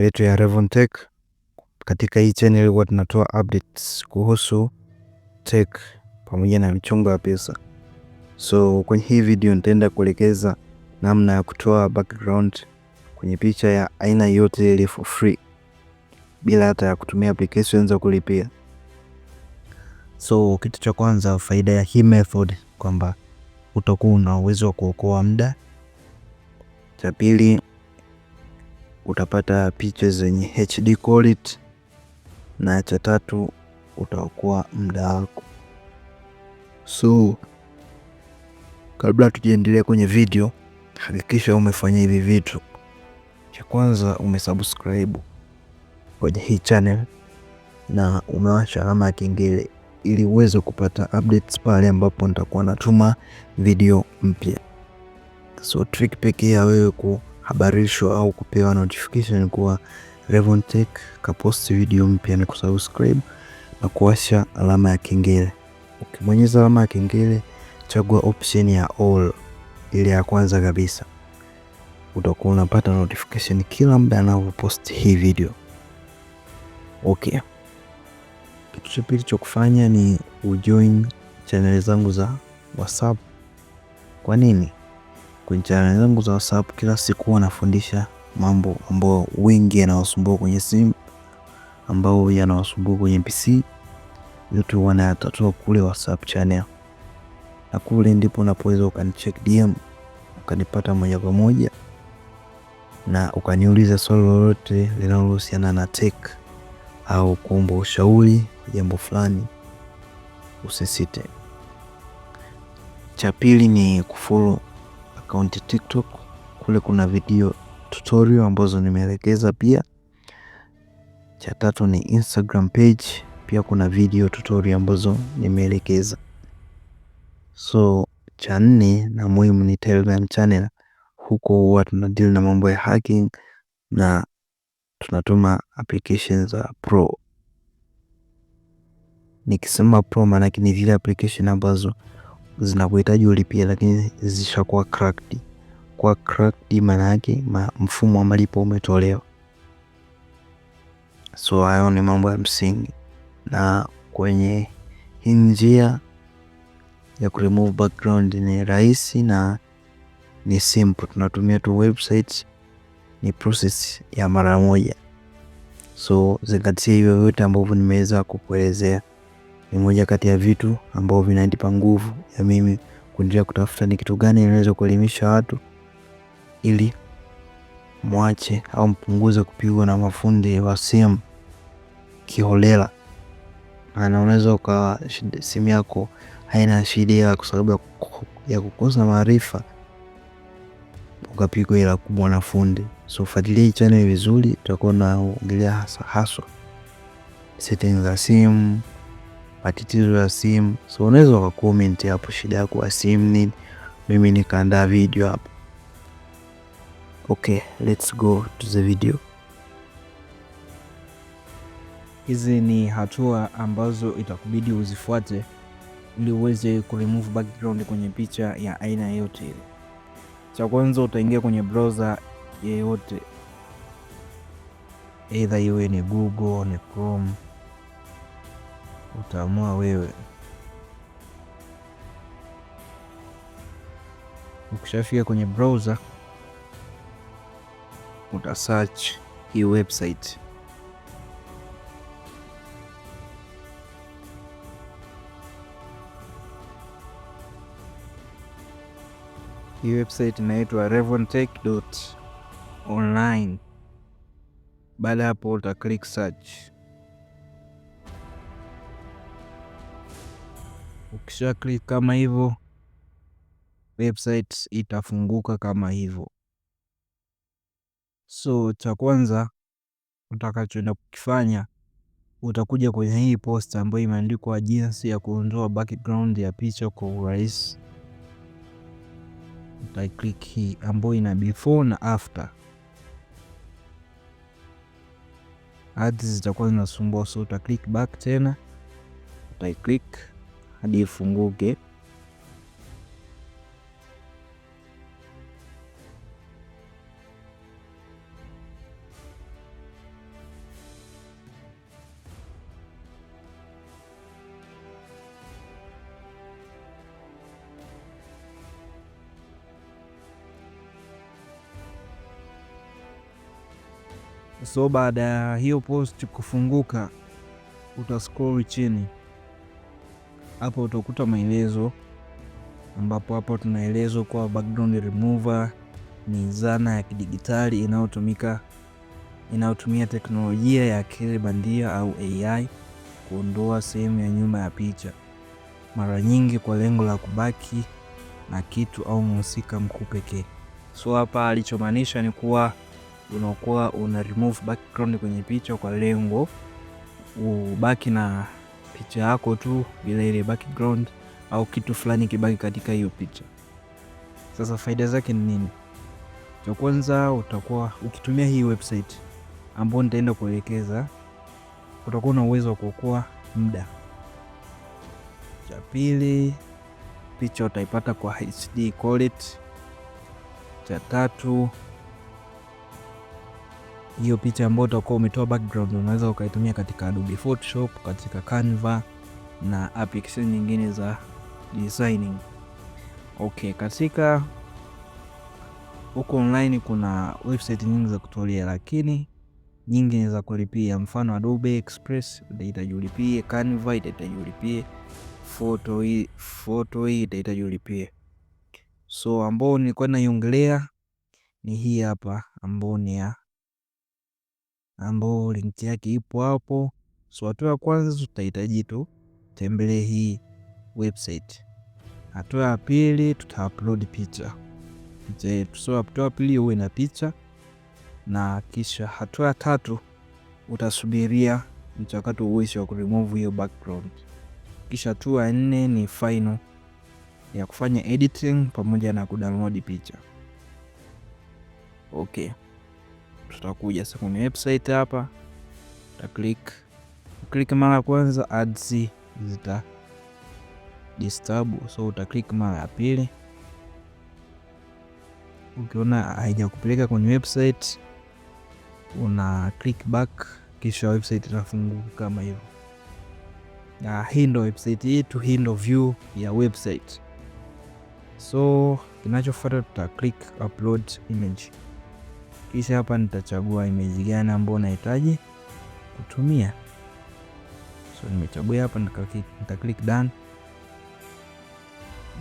yetu ya Revontech. Katika hii channel huwa tunatoa updates kuhusu tech pamoja na michongo ya pesa. So kwenye hii video nitaenda kuelekeza namna ya kutoa background kwenye picha ya aina yote ile for free bila hata ya kutumia applications za kulipia. So kitu cha kwanza, faida ya hii method kwamba utakuwa una uwezo wa kuokoa muda. Cha pili, utapata picha zenye HD quality, na cha tatu, utaokoa muda wako. So kabla tujaendelea kwenye video, hakikisha umefanya hivi vitu. Cha kwanza, umesubscribe kwenye hii channel na umewasha alama ya kengele ili uweze kupata updates pale ambapo nitakuwa natuma video mpya. So trick pekee ya wewe kuhabarishwa au kupewa notification kuwa Revontech kaposti video mpya ni kusubscribe na kuwasha alama ya kengele. Ukibonyeza alama ya kengele, chagua option ya all, ile ya kwanza kabisa. Utakuwa unapata notification kila muda ninapopost hii video. Okay. Kitu cha pili cha kufanya ni ujoin channel zangu za WhatsApp. Kwa nini? Kwenye channel zangu za WhatsApp kila siku wanafundisha mambo ambayo wengi yanawasumbua kwenye simu, ambao yanawasumbua kwenye PC, yote wanayatatua kule WhatsApp channel. Na kule ndipo unapoweza ukanicheck DM, ukanipata moja kwa moja na ukaniuliza swali lolote linalohusiana na tech au kuomba ushauri jambo fulani, usisite. Cha pili ni kufollow account TikTok. Kule kuna video tutorial ambazo nimeelekeza pia. Cha tatu ni Instagram page, pia kuna video tutorial ambazo nimeelekeza. So cha nne na muhimu ni Telegram channel. Huko huwa tunadeal na mambo ya hacking na tunatuma applications za pro. Nikisema pro maana yake ni zile application ambazo zinakuhitaji ulipie lakini zishakuwa cracked. Kwa cracked maana yake mfumo wa malipo umetolewa. So hayo ni mambo ya msingi. Na kwenye hii njia ya kuremove background ni rahisi na ni simple. Tunatumia tu website, ni process ya mara moja. So zingatia hivyo yote ambavyo nimeweza kukuelezea. Ni moja kati ya vitu ambavyo vinanipa nguvu ya mimi kuendelea kutafuta ni kitu gani ninaweza kuelimisha watu ili mwache au mpunguze kupigwa na mafundi wa simu kiholela. Na unaweza ukawa simu yako haina shida kwa sababu ya kukosa maarifa ukapigwa ila kubwa na fundi. So fuatilia hii channel vizuri, tutakuwa naongelea hasa settings za simu, matatizo ya simu. So unaweza ukacomment hapo shida yako ya simu nini, mimi nikaandaa video hapo. Okay, let's go to the video. Hizi ni hatua ambazo itakubidi uzifuate ili uweze kuremove background kwenye picha ya aina yote ile. Cha kwanza, utaingia kwenye browser yeyote, either iwe ni Google, ni Chrome, utaamua wewe. Ukishafika kwenye browser, uta search hii website. Hii website inaitwa revontech.online. Baada hapo uta click search. Ukisha click kama hivyo, website itafunguka kama hivyo. So cha kwanza utakachoenda kukifanya, utakuja kwenye hii post ambayo imeandikwa jinsi ya kuondoa background ya picha kwa urahisi. Uta click hii ambayo ina before na after. Ads zitakuwa zinasumbua, so uta click back tena, uta click hadi ifunguke. So baada ya hiyo post kufunguka, utascroll chini hapo, utakuta maelezo, ambapo hapo tunaelezwa kwa background remover ni zana ya kidigitali inayotumia teknolojia ya akili bandia au AI kuondoa sehemu ya nyuma ya picha, mara nyingi kwa lengo la kubaki na kitu au mhusika mkuu pekee. So hapa alichomaanisha ni kuwa unakuwa una remove background kwenye picha kwa lengo ubaki na picha yako tu bila ile background au kitu fulani kibaki katika hiyo picha. Sasa faida zake ni nini? Cha kwanza, utakuwa ukitumia hii website ambayo nitaenda kuelekeza, utakuwa na uwezo wa kuokoa muda. Cha pili, picha utaipata kwa HD quality. Cha tatu, hiyo picha ambayo utakuwa umetoa background unaweza ukaitumia katika Adobe Photoshop, katika Canva na application nyingine za designing. Okay, katika huko online kuna website nyingi za kutolea, lakini nyingi ni za kulipia. Mfano Adobe Express itahitaji ulipie, Canva itahitaji ulipie, photo hii itahitaji ulipie. So ambao nilikuwa naiongelea ni hii hapa, ambao link yake ipo hapo. So hatua ya kwanza tutahitaji tutembelee hii website. Hatua ya pili tuta-upload picha yetu. So hatua ya pili uwe na picha, na kisha hatua ya tatu utasubiria mchakato uishe wa kuremove hiyo background. Kisha hatua ya nne ni final ya kufanya editing pamoja na kudownload picha. Okay, tutakuja sasa kwenye website hapa, click mara ya kwanza, ads zita disturb. So utaklik mara ya pili, ukiona haijakupeleka kwenye website una click back, kisha website itafunguka kama hivyo. Na hii ndo website yetu, hii ndo view ya website. So kinachofuata tuta click upload image, kisha hapa nitachagua image gani ambayo nahitaji kutumia. So nimechagua hapa, nita click done,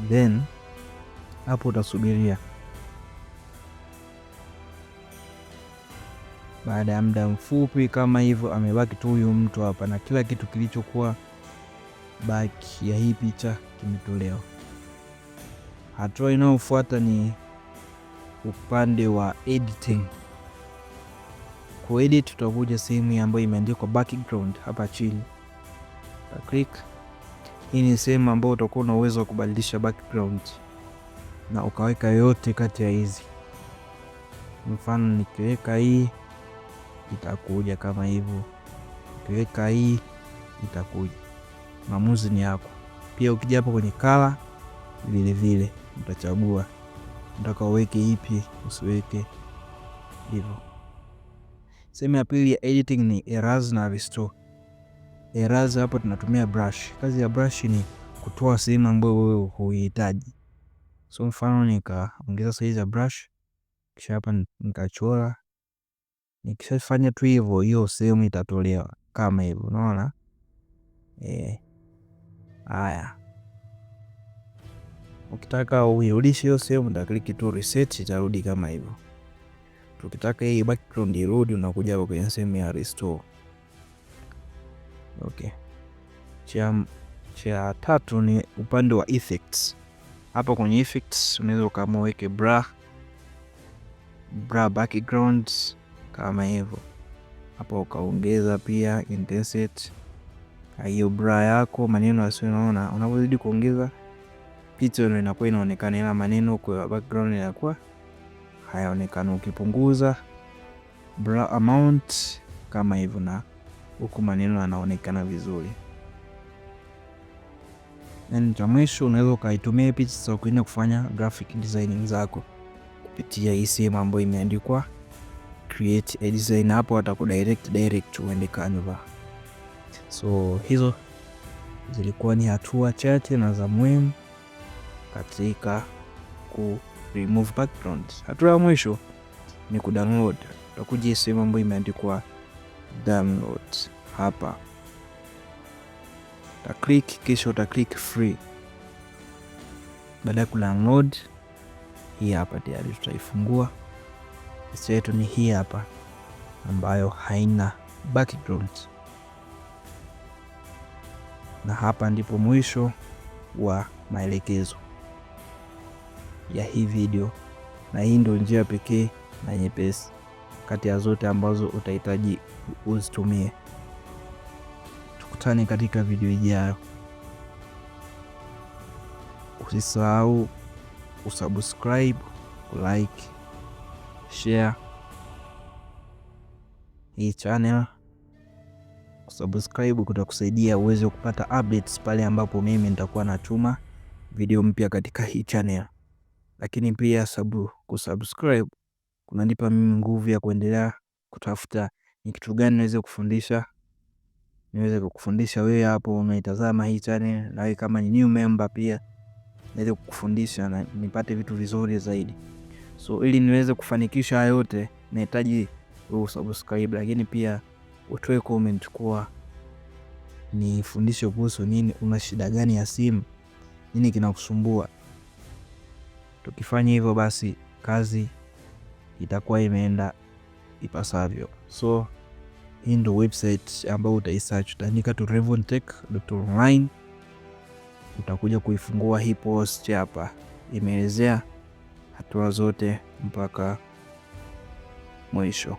then hapo utasubiria. Baada ya muda mfupi kama hivyo, amebaki tu huyu mtu hapa na kila kitu kilichokuwa baki ya hii picha kimetolewa. Hatua inayofuata ni upande wa editing. Kwa edit tutakuja sehemu ambayo imeandikwa background hapa chini. Click. Hii ni sehemu ambayo utakuwa na uwezo wa kubadilisha background na ukaweka yote kati ya hizi. Mfano nikiweka hii itakuja kama hivyo, nikiweka hii itakuja. Maamuzi ni yako. Pia ukija hapo kwenye color vile vile utachagua unataka uweke ipi, usiweke hivyo. Sehemu ya pili ya editing ni erase na restore. Erase hapo tunatumia brush. Kazi ya brush ni kutoa sehemu ambayo wewe huihitaji. So mfano nikaongeza size ya brush, kisha hapa nikachora. Nikishafanya tu hivyo, hiyo sehemu itatolewa kama hivyo, unaona? Haya. Ukitaka uirudishe hiyo sehemu, nita click tu reset, itarudi kama hivyo. Tukitaka hii background irudi, unakuja hapo kwenye sehemu ya restore. Okay. Cha tatu ni upande wa effects. Hapa kwenye effects unaweza kama uweke bra background kama hivyo. Hapo ukaongeza pia intensity hiyo bra yako, maneno yasiyo, unaona unapozidi kuongeza picha ndio inakuwa inaonekana, ila maneno kwa background yanakuwa hayaonekani. Ukipunguza bra amount kama hivyo, na huku maneno yanaonekana vizuri. Na cha mwisho unaweza ukaitumia picha za kuenda kufanya graphic designing zako kupitia hii sehemu ambayo imeandikwa create a design. Hapo watakudirect uende Canva. So hizo zilikuwa ni hatua chache na za muhimu katika ku remove background. Hatua ya mwisho ni kudownload. utakuja sehemu ambayo imeandikwa download hapa, uta click kisha uta click free. Baada ya kudownload, hii hapa tayari tutaifungua. Picha yetu ni hii hapa ambayo haina background, na hapa ndipo mwisho wa maelekezo ya hii video, na hii ndio njia pekee na nyepesi kati ya zote ambazo utahitaji uzitumie. Tukutane katika video ijayo. Usisahau usubscribe, like, share hii channel. Subscribe kutakusaidia uweze kupata updates pale ambapo mimi nitakuwa natuma video mpya katika hii channel. Lakini pia kusubscribe kunanipa mimi nguvu ya kuendelea kutafuta ni kitu gani niweze kukufundisha wewe hapo unaitazama hii channel, na wewe kama ni new member pia niweze kukufundisha na nipate vitu vizuri zaidi. So ili niweze kufanikisha yote nahitaji usubscribe, lakini pia utoe comment kwa nifundishe kuhusu nini, una shida gani ya simu, nini kinakusumbua. Tukifanya hivyo basi kazi itakuwa imeenda ipasavyo. So hii ndio website ambayo utaisearch, utaandika tu revontech.online, utakuja kuifungua hii post hapa, imeelezea hatua zote mpaka mwisho.